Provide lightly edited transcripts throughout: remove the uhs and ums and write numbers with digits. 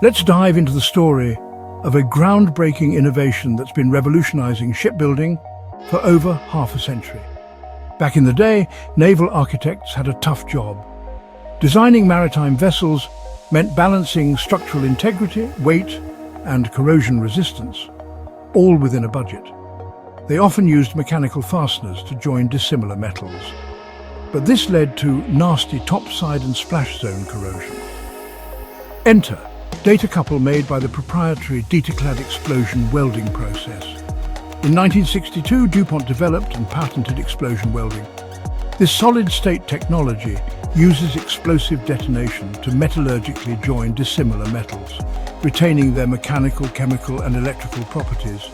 Let's dive into the story of a groundbreaking innovation that's been revolutionizing shipbuilding for over half a century. Back in the day, naval architects had a tough job. Designing maritime vessels meant balancing structural integrity, weight, and corrosion resistance, all within a budget. They often used mechanical fasteners to join dissimilar metals. But this led to nasty topside and splash zone corrosion. Enter Detacouple, made by the proprietary Detaclad explosion welding process. In 1962, DuPont developed and patented explosion welding. This solid-state technology uses explosive detonation to metallurgically join dissimilar metals, retaining their mechanical, chemical, and electrical properties.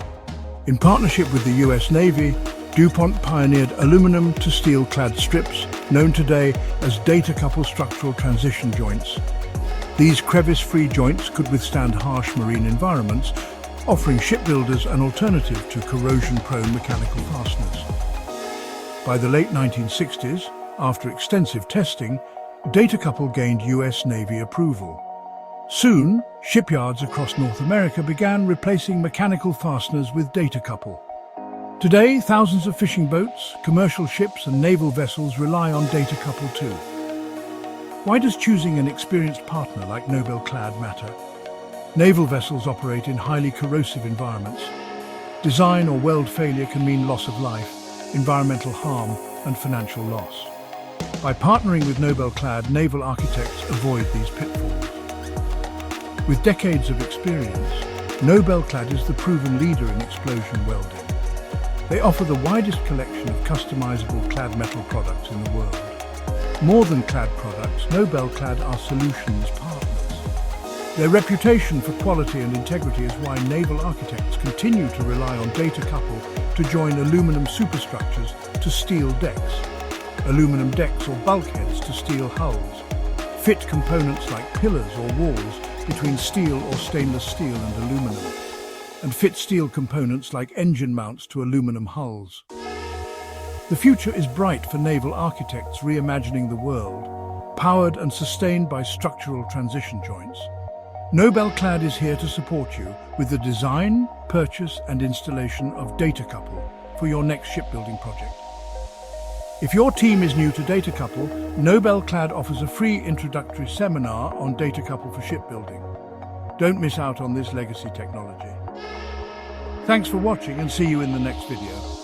In partnership with the US Navy, DuPont pioneered aluminum-to-steel clad strips, known today as Detacouple structural transition joints. These crevice-free joints could withstand harsh marine environments, offering shipbuilders an alternative to corrosion-prone mechanical fasteners. By the late 1960s, after extensive testing, Detacouple gained US Navy approval. Soon, shipyards across North America began replacing mechanical fasteners with Detacouple. Today, thousands of fishing boats, commercial ships, and naval vessels rely on Detacouple too. Why does choosing an experienced partner like NobelClad matter? Naval vessels operate in highly corrosive environments. Design or weld failure can mean loss of life, environmental harm, and financial loss. By partnering with NobelClad, naval architects avoid these pitfalls. With decades of experience, NobelClad is the proven leader in explosion welding. They offer the widest collection of customizable clad metal products in the world. More than clad products, NobelClad are solutions partners. Their reputation for quality and integrity is why naval architects continue to rely on Detacouple to join aluminum superstructures to steel decks, aluminum decks or bulkheads to steel hulls, fit components like pillars or walls between steel or stainless steel and aluminum, and fit steel components like engine mounts to aluminum hulls. The future is bright for naval architects reimagining the world, powered and sustained by structural transition joints. NobelClad is here to support you with the design, purchase, and installation of Detacouple for your next shipbuilding project. If your team is new to Detacouple, NobelClad offers a free introductory seminar on Detacouple for shipbuilding. Don't miss out on this legacy technology. Thanks for watching, and see you in the next video.